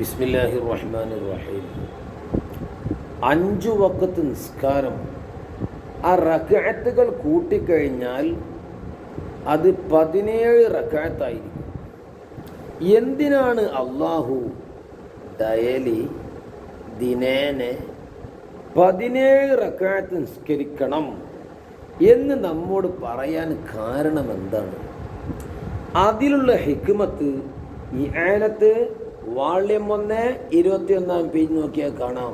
ബിസ്മില്ലാഹിർ റഹ്മാനിർ റഹീം. 5 വഖത്ത് നിസ്കാരം ആ റക്അത്തുകൾ കൂട്ടിക്കഴിഞ്ഞാൽ അത് 17 റക്അത്തായിരിക്കും. എന്തിനാണ് അള്ളാഹു ഡയലി ദിനേനെ 17 റക്അത്ത് നിസ്കരിക്കണം എന്ന് നമ്മോട് പറയാൻ കാരണം എന്താണ്? അതിലുള്ള ഹിക്മത്ത് ഈ ആയത്ത് വാള്യം 1 21 പേജ് നോക്കിയാൽ കാണാം.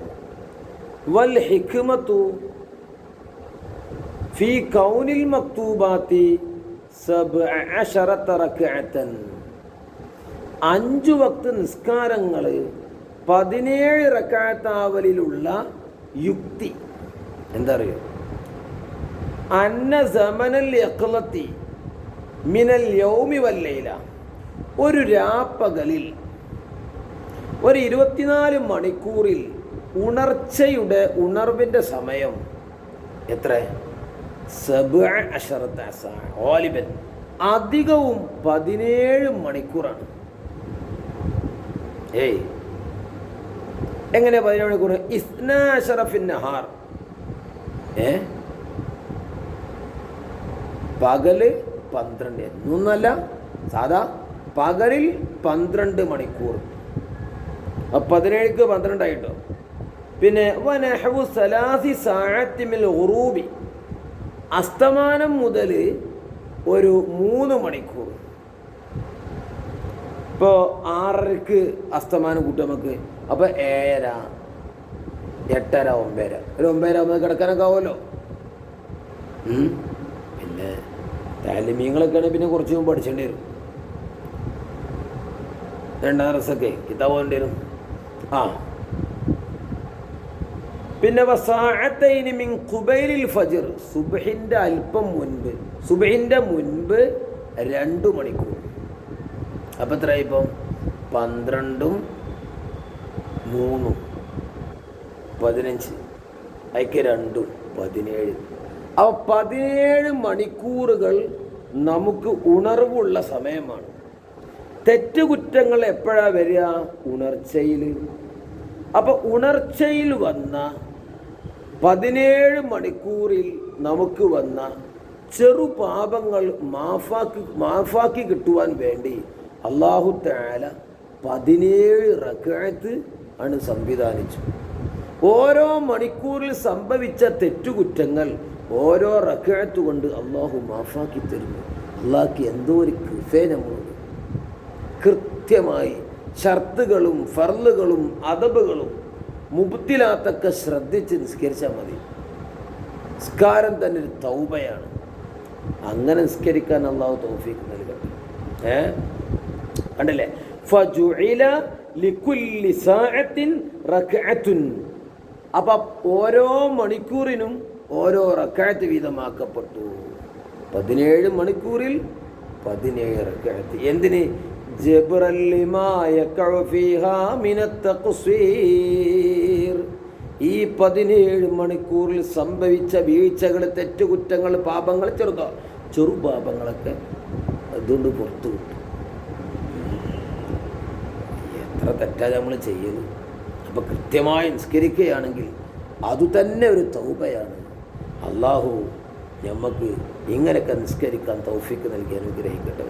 വൽ ഹിക്മത്തു ഫീ കൗനിൽ മക്തൂബാത്തി 17 റക്അത്തൻ. 5 വക്ത് നിസ്കാരങ്ങൾ 17 റക്അത്താവലിലുള്ള യുക്തി എന്താ അറിയോ? അന്ന സമനൽ യഖ്ലത്തി മിനൽ യൗമി വല്ലൈല, ഒരു രാപ്പകലിൽ ഒരു 24 മണിക്കൂറിൽ ഉണർച്ചയുടെ ഉണർവിൻ്റെ സമയം എത്ര? 17 സാഅ. അധികവും 17 മണിക്കൂറാണ്. എങ്ങനെ 17 മണിക്കൂർ? 12 ഫിൻ നഹാർ, പകല് 12, എന്നൊന്നല്ല, സാധാ പകലിൽ 12 മണിക്കൂർ. 17ക്ക് 12 ആയിട്ടോ. പിന്നെ വനഹവു സലാസി സാഅത്തി മിൽ ഗുറൂബി, അസ്തമാനം മുതൽ ഒരു 3 മണിക്കൂർ. ഇപ്പോൾ 6:30ക്ക് അസ്തമാനം കൂട്ടും നമുക്ക്. അപ്പോൾ 7:30, 8:30, 9:00, ഒരു 9:00 ആകുമ്പോൾ കിടക്കാനൊക്കെ ആവുമല്ലോ. പിന്നെ താലിമീങ്ങളൊക്കെ ആണെങ്കിൽ പിന്നെ കുറച്ച് മുമ്പ് പഠിച്ചേണ്ടി വരും. 2 ദിവസമൊക്കെ കിതാബ് വരും. പിന്നെ വസാഅത്തൈനി മിൻ ഖുബൈലിൽ ഫജ്ർ, സുബ്ഹിൻ്റെ അല്പം മുൻപ്, സുബ്ഹിൻ്റെ മുൻപ് 2 മണിക്കൂർ. അപ്പം എത്രയായി? ഇപ്പം 12 3 15, അതിക്ക് 2 17. അപ്പോൾ 17 മണിക്കൂറുകൾ നമുക്ക് ഉണർവുള്ള സമയമാണ്. തെറ്റുകുറ്റങ്ങൾ എപ്പോഴാണ് വരിക? ഉണർച്ചയിൽ. അപ്പോൾ ഉണർച്ചയിൽ വന്ന 17 മണിക്കൂറിൽ നമുക്ക് വന്ന ചെറുപാപങ്ങൾ മാഫാക്കി കിട്ടുവാൻ വേണ്ടി അല്ലാഹു തആല 17 റക്അത്ത് ആണ് സംവിധാനിച്ചു. ഓരോ മണിക്കൂറിൽ സംഭവിച്ച തെറ്റുകുറ്റങ്ങൾ ഓരോ റക്അത്ത് കൊണ്ട് അല്ലാഹു മാഫാക്കി തരുന്നു. അല്ലാഹ്ക്ക് എന്തോ ഒരു കൃപ നമ്മളുണ്ട്. കൃത്യമായി ഷർത്തുകളും ഫർളുകളും അദബുകളും മുബ്തിലാത്തൊക്കെ ശ്രദ്ധിച്ച് നിസ്കരിച്ചാൽ മതി. നിസ്കാരം തന്നെ ഒരു തൗബയാണ്. അങ്ങനെ നിസ്കരിക്കാൻ അല്ലാഹു തൗഫീഖ് നൽകട്ടെ. കണ്ടില്ലേ? ഫജുഇല ലികുല്ലി സാഅത്തിൻ റക്അത്തുൻ. അപ്പം ഓരോ മണിക്കൂറിനും ഓരോ റക്അത്ത് വീതമാക്കപ്പെട്ടു. 17 മണിക്കൂറിൽ 17 റക്അത്ത്. എന്തിന്? ജബ്റൻ ലിമാ യഖഉ ഫീഹാ മിനത് തഖ്സീർ. ഈ 17 മണിക്കൂറിൽ സംഭവിച്ച വീഴ്ചകൾ, തെറ്റുകുറ്റങ്ങൾ, പാപങ്ങൾ, ചെറുപാപങ്ങളൊക്കെ അതുകൊണ്ട് പുറത്തു കിട്ടും. എത്ര തെറ്റാ നമ്മൾ ചെയ്യുന്നത്. അപ്പോൾ കൃത്യമായി നിസ്കരിക്കുകയാണെങ്കിൽ അതുതന്നെ ഒരു തൗബയാണ്. അല്ലാഹു നമുക്ക് ഇങ്ങനെയൊക്കെ നിസ്കരിക്കാൻ തൗഫീക്ക് നൽകി അനുഗ്രഹിക്കട്ടെ.